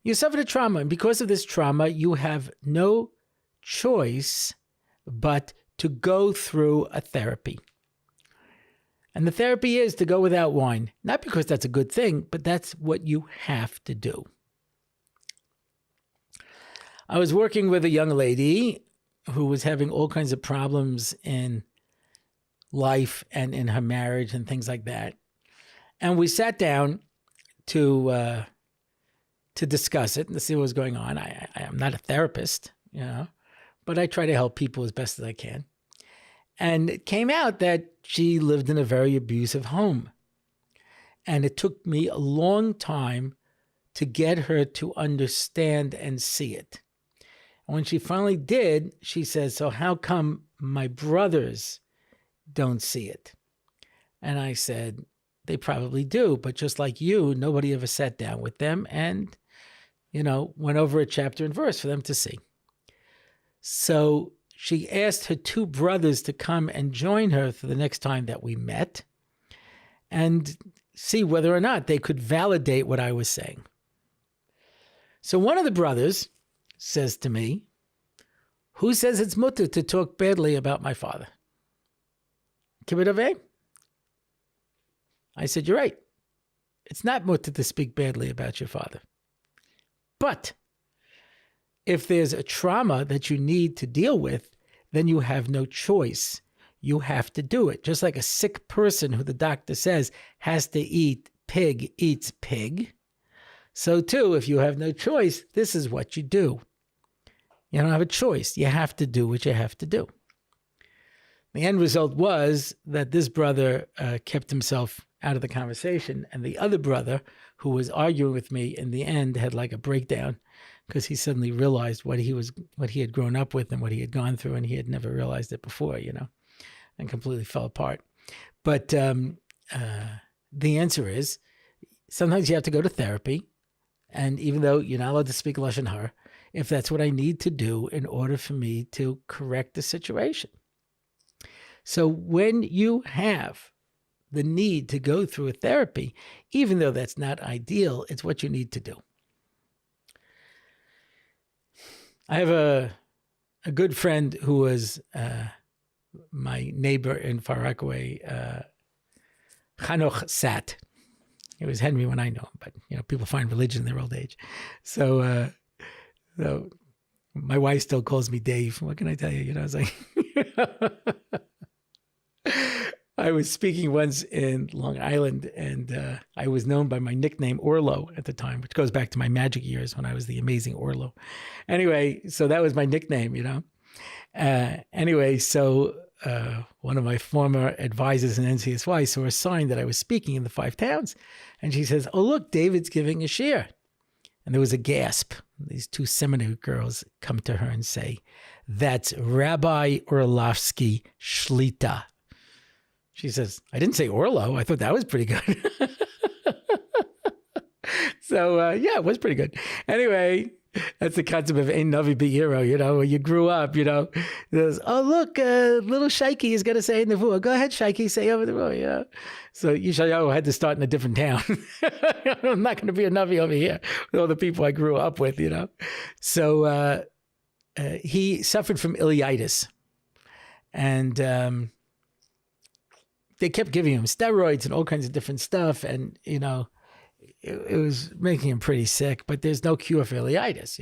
You suffered a trauma, and because of this trauma, you have no choice but to go through a therapy. And the therapy is to go without wine. Not because that's a good thing, but that's what you have to do. I was working with a young lady who was having all kinds of problems in life and in her marriage and things like that. And we sat down to discuss it and to see what was going on. I am not a therapist, but I try to help people as best as I can. And it came out that she lived in a very abusive home. And it took me a long time to get her to understand and see it. And when she finally did, she says, so how come my brothers don't see it. And I said, they probably do, but just like you, nobody ever sat down with them and, went over a chapter and verse for them to see. So she asked her two brothers to come and join her for the next time that we met and see whether or not they could validate what I was saying. So one of the brothers says to me, who says it's mutter to talk badly about my father? Kibbutz Avei? I said, you're right. It's not mutter to speak badly about your father. But if there's a trauma that you need to deal with, then you have no choice. You have to do it. Just like a sick person who the doctor says has to eat pig eats pig. So too, if you have no choice, this is what you do. You don't have a choice. You have to do what you have to do. The end result was that this brother kept himself out of the conversation, and the other brother who was arguing with me in the end had like a breakdown because he suddenly realized what he had grown up with and what he had gone through, and he had never realized it before, and completely fell apart. But the answer is sometimes you have to go to therapy, and even though you're not allowed to speak Lashon Hara, if that's what I need to do in order for me to correct the situation. So when you have the need to go through a therapy, even though that's not ideal, it's what you need to do. I have a good friend who was my neighbor in Far Rockaway, Chanoch Sat. It was Henry when I know him, but people find religion in their old age. So my wife still calls me Dave. What can I tell you? I was like, I was speaking once in Long Island, and I was known by my nickname Orlo at the time, which goes back to my magic years when I was the amazing Orlo. Anyway, so that was my nickname, So one of my former advisors in NCSY saw a sign that I was speaking in the 5 towns, and she says, "Oh, look, David's giving a shiur." And there was a gasp. These 2 seminary girls come to her and say, "That's Rabbi Orlovsky Shlita." She says, "I didn't say Orlo. I thought that was pretty good." So, yeah, it was pretty good. Anyway, that's the concept of Ein Navi B'Yiro, where you grew up, There's, oh, look, little Shaiki is going to say Nevuah. Go ahead, Shaiki, say over the road, So Yeshayahu had to start in a different town. I'm not going to be a Navi over here with all the people I grew up with, So he suffered from ileitis. And they kept giving him steroids and all kinds of different stuff. And, it was making him pretty sick, but there's no cure for ileitis,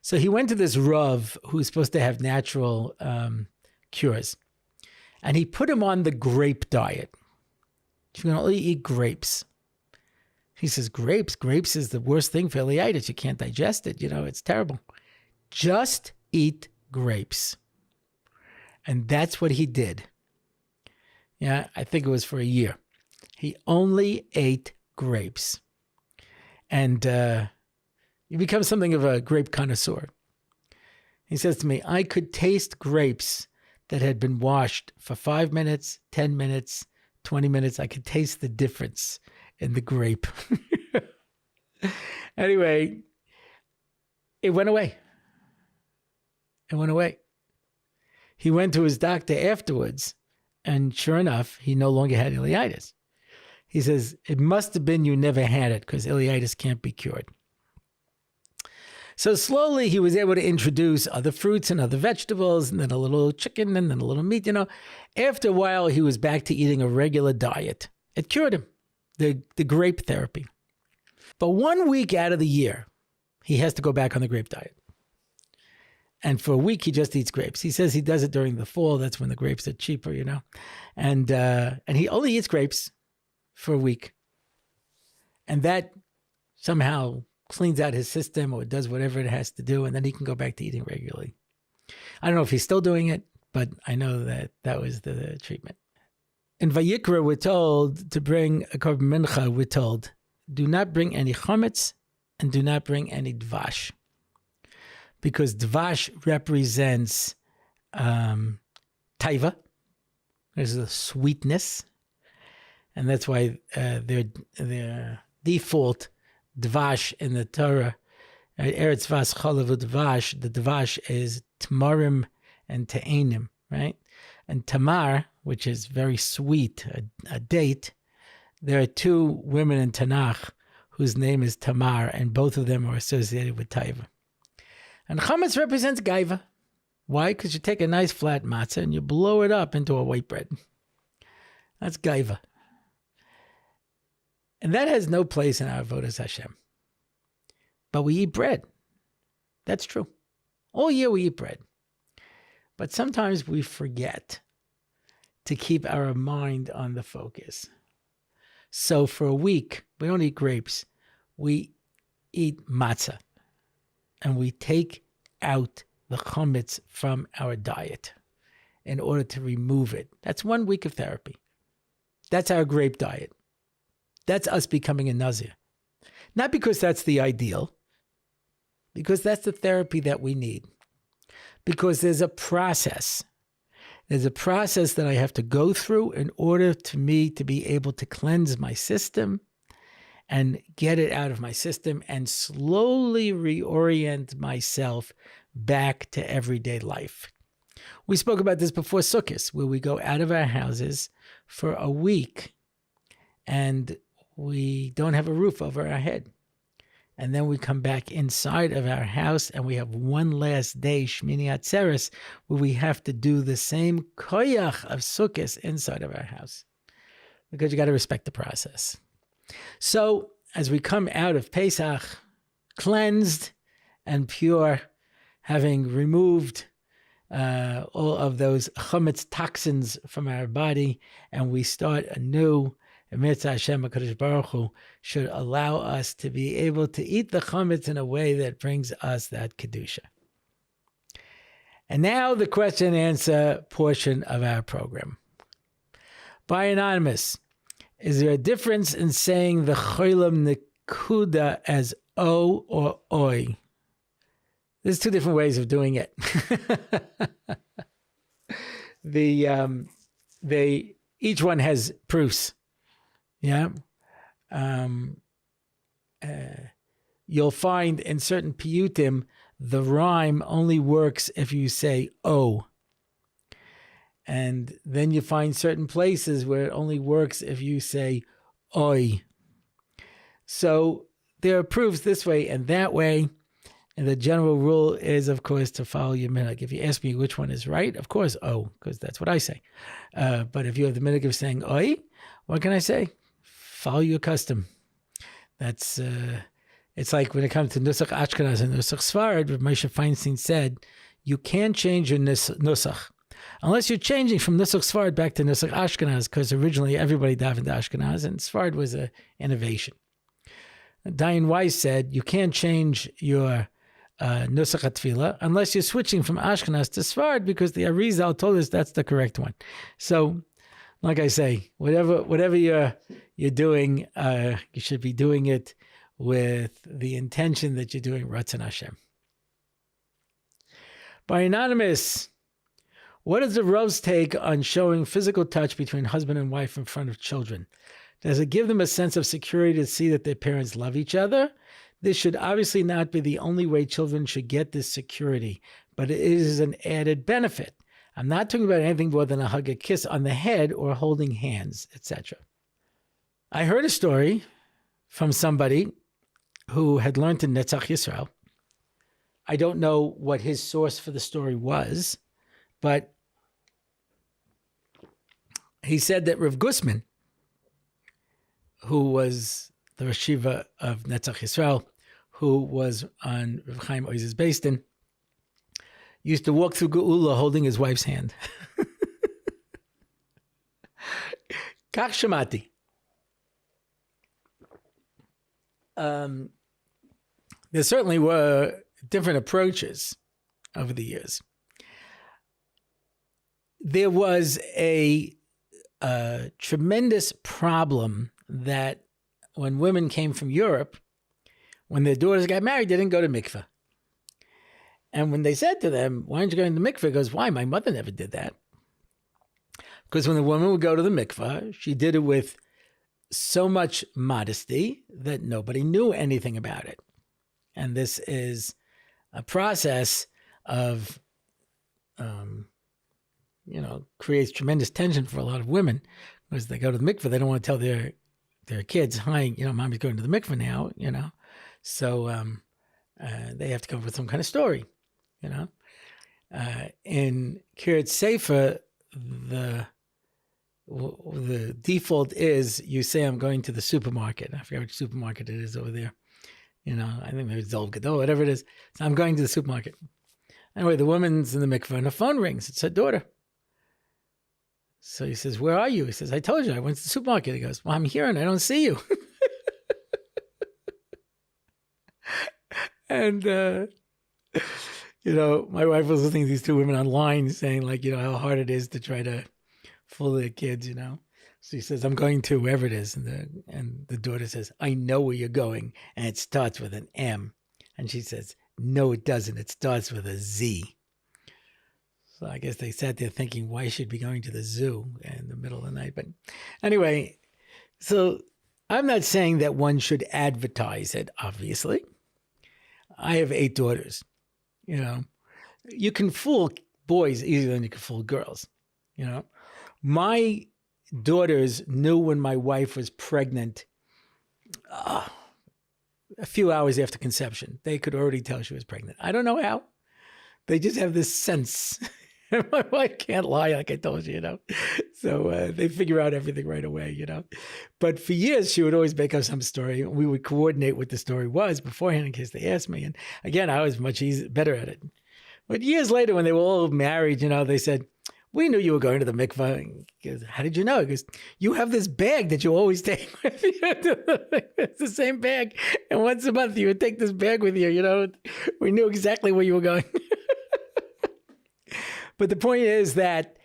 So he went to this Rav who's supposed to have natural cures. And he put him on the grape diet. You can only eat grapes. He says, grapes is the worst thing for ileitis. You can't digest it. It's terrible. Just eat grapes. And that's what he did. Yeah, I think it was for a year. He only ate grapes. And you become something of a grape connoisseur. He says to me, I could taste grapes that had been washed for 5 minutes, 10 minutes, 20 minutes. I could taste the difference in the grape. Anyway, it went away. It went away. He went to his doctor afterwards, and sure enough, he no longer had ileitis. He says, it must have been you never had it because ileitis can't be cured. So slowly he was able to introduce other fruits and other vegetables, and then a little chicken, and then a little meat, After a while, he was back to eating a regular diet. It cured him, the grape therapy. But 1 week out of the year, he has to go back on the grape diet. And for a week, he just eats grapes. He says he does it during the fall. That's when the grapes are cheaper, And he only eats grapes for a week. And that somehow cleans out his system or does whatever it has to do. And then he can go back to eating regularly. I don't know if he's still doing it, but I know that was the treatment. In Vayikra, we're told to bring a korban mincha. We're told, do not bring any chametz and do not bring any dvash. Because dvash represents taiva, There's the sweetness, and that's why their default dvash in the Torah, Eretz Vas Chalav Dvash, the dvash is tamarim and te'enim, right? And tamar, which is very sweet, a date, there are two women in Tanakh whose name is Tamar, and both of them are associated with Taiva. And chametz represents gaiva. Why? Because you take a nice flat matzah and you blow it up into a white bread. That's gaiva. And that has no place in our avodas Hashem. But we eat bread. That's true. All year we eat bread. But sometimes we forget to keep our mind on the focus. So for a week, we don't eat grapes. We eat matzah. And we take out the chametz from our diet in order to remove it. That's 1 week of therapy. That's our grape diet. That's us becoming a nazir. Not because that's the ideal, because that's the therapy that we need. Because there's a process. There's a process that I have to go through in order to me to be able to cleanse my system and get it out of my system and slowly reorient myself back to everyday life. We spoke about this before Sukkot, where we go out of our houses for a week and we don't have a roof over our head. And then we come back inside of our house and we have one last day, Shmini Atzeres, where we have to do the same koyach of Sukkot inside of our house. Because you got to respect the process. So as we come out of Pesach, cleansed and pure, having removed all of those chametz toxins from our body, and we start anew, Mitzvah Hashem HaKadosh Baruch Hu should allow us to be able to eat the chametz in a way that brings us that kedusha. And now the question and answer portion of our program. By Anonymous, is there a difference in saying the cholam nekuda as o or oi? There's two different ways of doing it. Each one has proofs. Yeah. You'll find in certain piyutim, the rhyme only works if you say O. And then you find certain places where it only works if you say Oi. So there are proofs this way and that way. And the general rule is, of course, to follow your minhag. If you ask me which one is right, of course, O, because that's what I say. But if you have the minhag of saying Oi, what can I say? Follow your custom. That's it's like when it comes to Nusach Ashkenaz and Nusach Sfarad, Rav Moshe Feinstein said, you can't change your Nusach unless you're changing from Nusach Sfarad back to Nusach Ashkenaz, because originally everybody davened Ashkenaz and Sfarad was an innovation. Dayan Weiss said, you can't change your Nusach HaTfilah unless you're switching from Ashkenaz to Sfarad, because the Arizal told us that's the correct one. So, like I say, whatever you're doing, you should be doing it with the intention that you're doing Ratzon Hashem. By Anonymous, what is the Rav's take on showing physical touch between husband and wife in front of children? Does it give them a sense of security to see that their parents love each other? This should obviously not be the only way children should get this security, but it is an added benefit. I'm not talking about anything more than a hug, a kiss on the head, or holding hands, etc. I heard a story from somebody who had learned in Netzach Yisrael. I don't know what his source for the story was, but he said that Rav Gusman, who was the Rosh Yeshiva of Netzach Yisrael, who was on Rav Chaim Oiz's Beis Din, used to walk through Geula holding his wife's hand. Kach Shemati. There certainly were different approaches over the years. There was a tremendous problem that when women came from Europe, when their daughters got married, they didn't go to mikveh. And when they said to them, why aren't you going to mikveh? He goes, why? My mother never did that. Because when the woman would go to the mikvah, she did it with so much modesty that nobody knew anything about it. And this is a process of, creates tremendous tension for a lot of women because they go to the mikvah. They don't want to tell their kids, hi, mommy's going to the mikvah now, So they have to come up with some kind of story, In Kiryat Sefer, the default is you say, I'm going to the supermarket. I forget which supermarket it is over there. I think maybe it's Zol Gadol, whatever it is. So I'm going to the supermarket. Anyway, the woman's in the mikvah and her phone rings. It's her daughter. So he says, where are you? He says, I told you, I went to the supermarket. He goes, well, I'm here and I don't see you. And, my wife was listening to these two women online saying how hard it is to try to fool their kids, So he says, I'm going to wherever it is. And the daughter says, I know where you're going. And it starts with an M. And she says, no, it doesn't. It starts with a Z. So I guess they sat there thinking, why should be going to the zoo in the middle of the night? But anyway, so I'm not saying that one should advertise it, obviously. I have 8 daughters. You can fool boys easier than you can fool girls. My daughters knew when my wife was pregnant a few hours after conception. They could already tell she was pregnant. I don't know how. They just have this sense. My wife can't lie, like I told you, So they figure out everything right away, But for years, she would always make up some story. We would coordinate what the story was beforehand in case they asked me. And again, I was much better at it. But years later, when they were all married, they said, we knew you were going to the mikvah. He goes, how did you know? He goes, you have this bag that you always take with you. It's the same bag. And once a month, you would take this bag with you, We knew exactly where you were going. But the point is that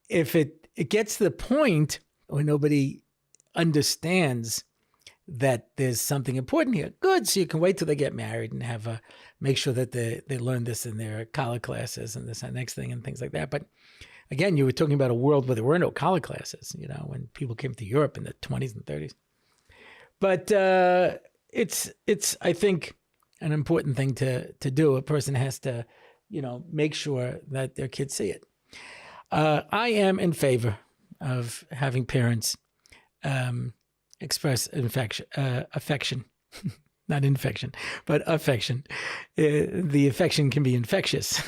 if it gets to the point where nobody understands that there's something important here, good. So you can wait till they get married and make sure that they learn this in their college classes and this and next thing and things like that. But again, you were talking about a world where there were no college classes, when people came to Europe in the 20s and 30s. But it's I think, an important thing to do. A person has to make sure that their kids see it. I am in favor of having parents express affection, not infection, but affection. The affection can be infectious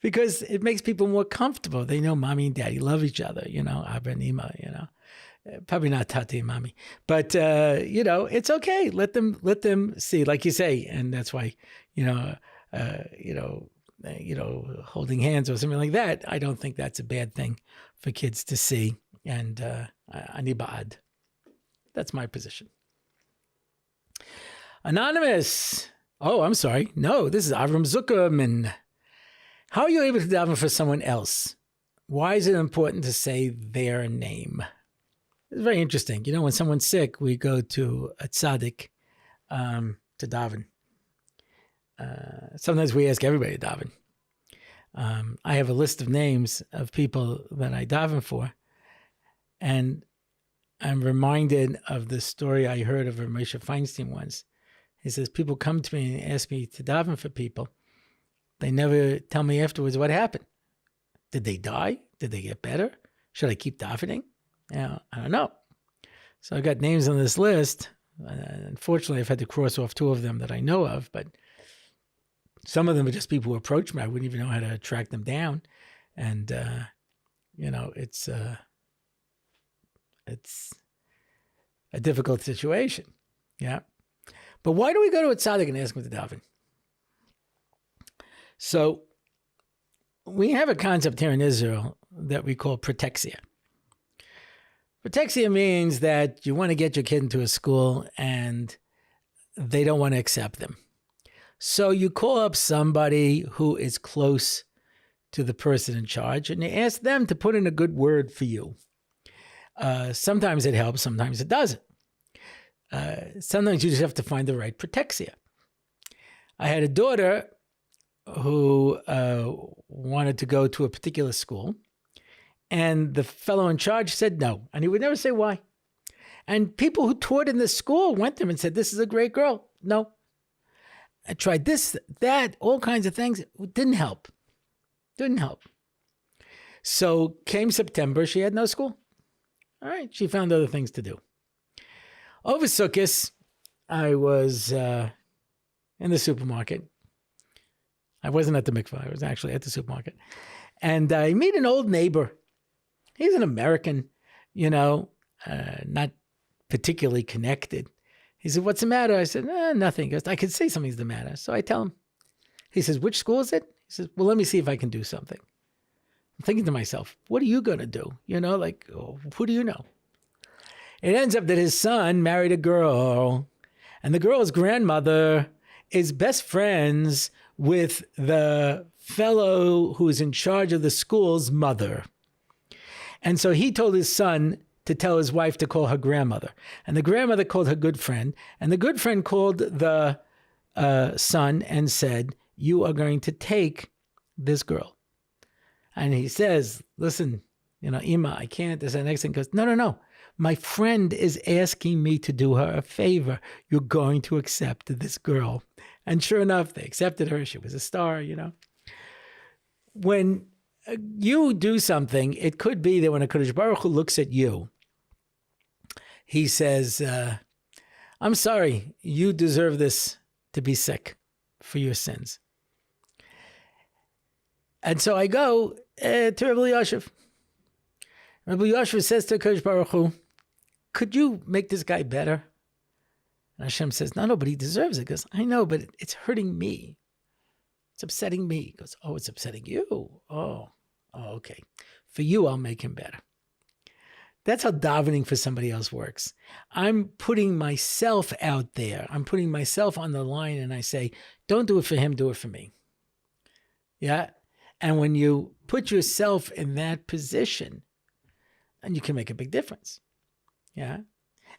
because it makes people more comfortable. They know mommy and daddy love each other, Abba and Ima, Probably not Tati and mommy, but it's okay. Let them see, like you say, and that's why, holding hands or something like that. I don't think that's a bad thing for kids to see. And ani ba'ad. That's my position. Anonymous. Oh, I'm sorry. No, this is Avram Zuckerman. How are you able to daven for someone else? Why is it important to say their name? It's very interesting. When someone's sick, we go to a tzaddik to daven. Sometimes we ask everybody to daven. I have a list of names of people that I daven for, and I'm reminded of the story I heard of Moshe Feinstein once. He says, people come to me and ask me to daven for people. They never tell me afterwards what happened. Did they die? Did they get better? Should I keep davening? I don't know. So I got names on this list. Unfortunately, I've had to cross off 2 of them that I know of, but some of them are just people who approach me. I wouldn't even know how to track them down. And, it's a difficult situation. Yeah. But why do we go to a tzaddik and ask him to daven? So we have a concept here in Israel that we call protexia. Protexia means that you want to get your kid into a school and they don't want to accept them. So you call up somebody who is close to the person in charge and you ask them to put in a good word for you. Sometimes it helps, sometimes it doesn't. Sometimes you just have to find the right protexia. I had a daughter who wanted to go to a particular school, And the fellow in charge said no. And he would never say why. And people who taught in the school went to him and said, this is a great girl. No. I tried this, that, all kinds of things. It didn't help. Didn't help. So came September, she had no school. All right, she found other things to do. Over Sukkot, I was in the supermarket. I wasn't at the mikvah. I was actually at the supermarket. And I meet an old neighbor. He's an American, not particularly connected. He said, what's the matter? I said, nothing. He goes, I can see something's the matter. So I tell him. He says, which school is it? He says, well, let me see if I can do something. I'm thinking to myself, what are you going to do? Who do you know? It ends up that his son married a girl, and the girl's grandmother is best friends with the fellow who's in charge of the school's mother. And so he told his son to tell his wife to call her grandmother. And the grandmother called her good friend. And the good friend called the son and said, you are going to take this girl. And he says, listen, Ima, I can't. There's the next thing. He goes, no. My friend is asking me to do her a favor. You're going to accept this girl. And sure enough, they accepted her. She was a star, When you do something, it could be that when a Kadosh Baruch Hu looks at you, he says, I'm sorry, you deserve this to be sick for your sins. And so I go to Rebbe Yashiv. Rebbe Yashiv says to Kadosh Baruch Hu, could you make this guy better? And Hashem says, no, but he deserves it. He goes, I know, but it's hurting me. It's upsetting me. He goes, oh, it's upsetting you? Oh, okay. For you, I'll make him better. That's how davening for somebody else works. I'm putting myself out there. I'm putting myself on the line, and I say, don't do it for him, do it for me. Yeah? And when you put yourself in that position, then you can make a big difference. Yeah?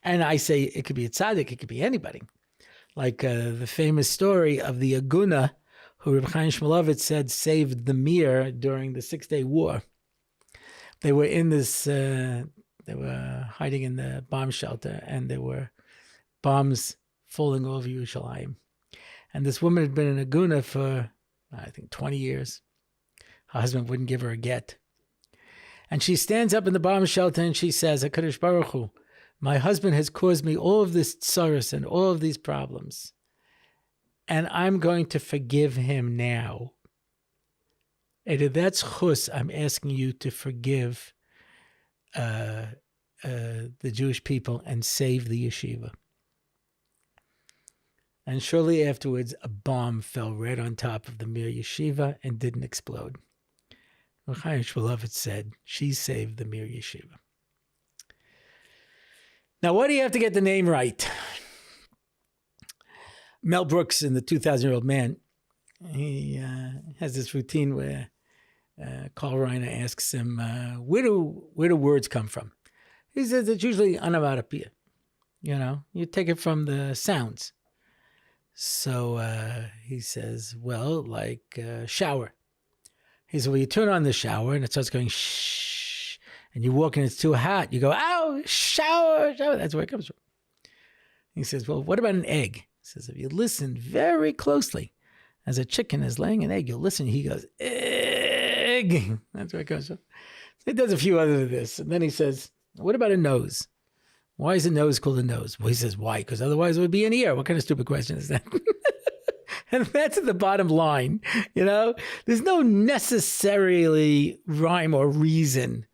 And I say it could be a tzaddik, it could be anybody. Like the famous story of the Aguna, who Reb Chaim Shmulevitz said saved the Mir during the 6-Day War. They were in this, they were hiding in the bomb shelter, and there were bombs falling over Yerushalayim. And this woman had been in Aguna for, I think, 20 years. Her husband wouldn't give her a get. And she stands up in the bomb shelter and she says, HaKadosh Baruch Hu, my husband has caused me all of this tsaros and all of these problems, and I'm going to forgive him now. And if that's chus, I'm asking you to forgive the Jewish people and save the yeshiva. And shortly afterwards, a bomb fell right on top of the Mir Yeshiva and didn't explode. Chaim Shmulevitz said, she saved the Mir Yeshiva. Now, why do you have to get the name right? Mel Brooks in The 2,000-Year-Old Man, he has this routine where Carl Reiner asks him, where do words come from? He says it's usually onomatopoeia. You take it from the sounds. So he says, well, like shower. He says, well, you turn on the shower and it starts going shh. And you walk in, it's too hot. You go, ow, shower. That's where it comes from. He says, well, what about an egg? He says, if you listen very closely, as a chicken is laying an egg, you'll listen. He goes, egg. That's where it comes from. He does a few others of this. And then he says, what about a nose? Why is a nose called a nose? Well, he says, why? Because otherwise it would be an ear. What kind of stupid question is that? And that's the bottom line. There's no necessarily rhyme or reason,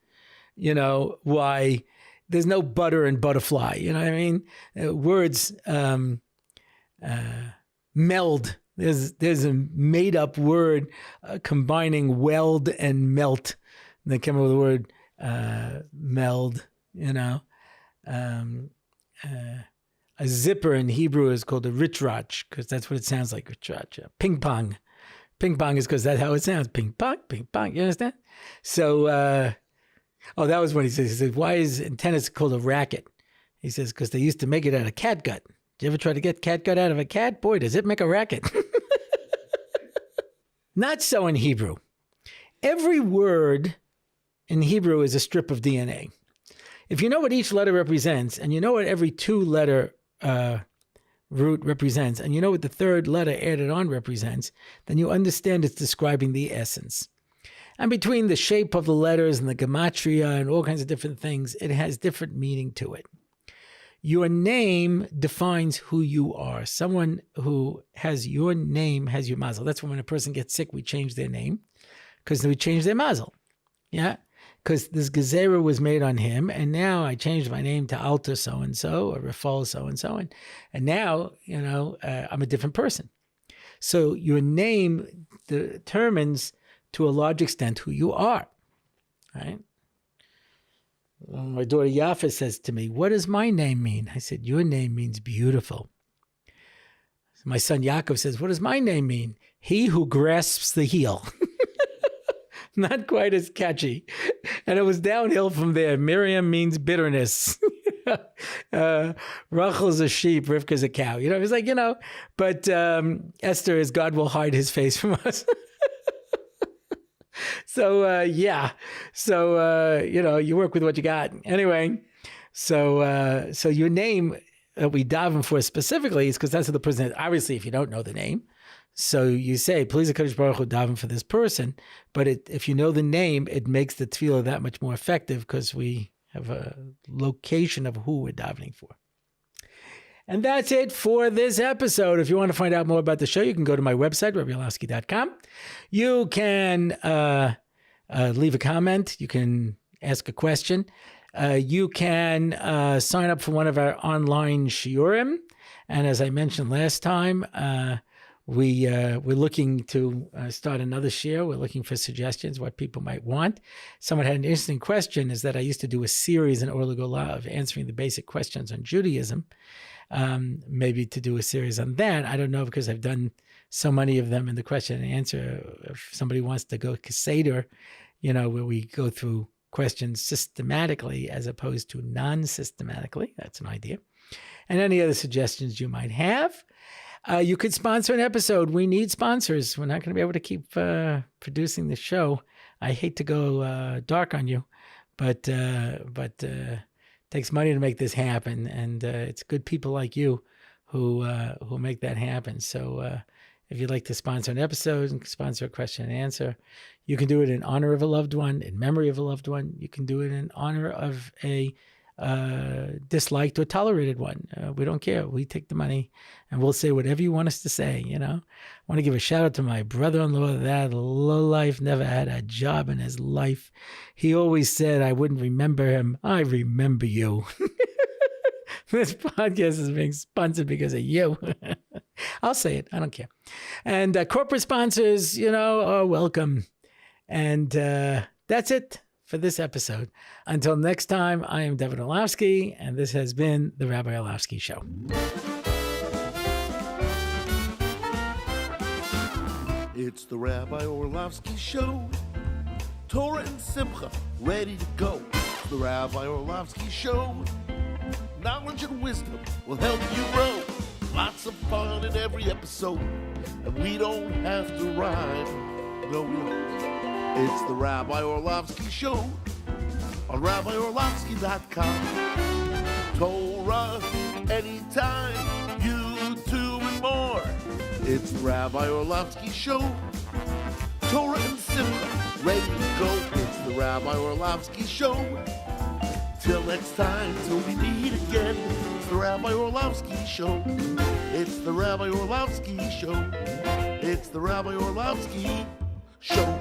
why there's no butter and butterfly. You know what I mean? Words meld. There's a made up word combining weld and melt. And they came up with the word meld, A zipper in Hebrew is called a ritrach, because that's what it sounds like, ritrach. Ping pong. Ping pong is because that's how it sounds. Ping pong, ping pong. You understand? So, that was what he says. He said, why is in tennis called a racket? He says, because they used to make it out of catgut. Did you ever try to get catgut out of a cat? Boy, does it make a racket. Not so in Hebrew. Every word in Hebrew is a strip of DNA. If you know what each letter represents, and you know what every two-letter root represents, and you know what the third letter added on represents, then you understand it's describing the essence. And between the shape of the letters and the gematria and all kinds of different things, it has different meaning to it. Your name defines who you are. Someone who has your name has your mazel. That's when a person gets sick, we change their name because we change their mazel. Yeah? Because this gezerah was made on him, and now I changed my name to Alta so-and-so or Rafal so-and-so, and now, I'm a different person. So your name determines, to a large extent, who you are, right? My daughter Yafa says to me, "What does my name mean?" I said, "Your name means beautiful." My son Yaakov says, "What does my name mean?" He who grasps the heel. Not quite as catchy. And it was downhill from there. Miriam means bitterness. Rachel's a sheep, Rivka's a cow. It was like, but Esther is God will hide his face from us. So, yeah. So, you work with what you got. Anyway, so your name that we daven for specifically is because that's what the person is. Obviously, if you don't know the name, so you say, please HaKadosh Baruch Hu daven for this person. But if you know the name, it makes the tefillah that much more effective because we have a location of who we're davening for. And that's it for this episode. If you want to find out more about the show, you can go to my website, RabbiOrlowski.com. You can leave a comment. You can ask a question. You can sign up for one of our online shiurim. And as I mentioned last time, we're looking to start another shiur. We're looking for suggestions, what people might want. Someone had an interesting question, is that I used to do a series in Or L'Golah of answering the basic questions on Judaism. Maybe to do a series on that. I don't know, because I've done so many of them in the question and answer. If somebody wants to go Seder, where we go through questions systematically as opposed to non-systematically, that's an idea. And any other suggestions you might have. You could sponsor an episode. We need sponsors. We're not going to be able to keep producing the show. I hate to go dark on you, but it takes money to make this happen, and it's good people like you who make that happen. So if you'd like to sponsor an episode and sponsor a question and answer, you can do it in honor of a loved one, in memory of a loved one. You can do it in honor of a disliked or tolerated one. We don't care. We take the money and we'll say whatever you want us to say. I want to give a shout out to my brother-in-law. That lowlife never had a job in his life. He always said I wouldn't remember him. I remember you. This podcast is being sponsored because of you. I'll say it. I don't care. And corporate sponsors, are welcome. And that's it for this episode. Until next time, I am David Orlowski, and this has been The Rabbi Orlowski Show. It's The Rabbi Orlowski Show. Torah and Simcha, ready to go. It's The Rabbi Orlowski Show. Knowledge and wisdom will help you grow. Lots of fun in every episode, and we don't have to rhyme. No, we don't. It's The Rabbi Orlowski Show on RabbiOrlowski.com. Torah anytime, YouTube and more. It's The Rabbi Orlowski Show. Torah and Simcha, ready to go. It's The Rabbi Orlowski Show. Till next time, till we meet again. It's The Rabbi Orlowski Show. It's The Rabbi Orlowski Show. It's The Rabbi Orlowski Show.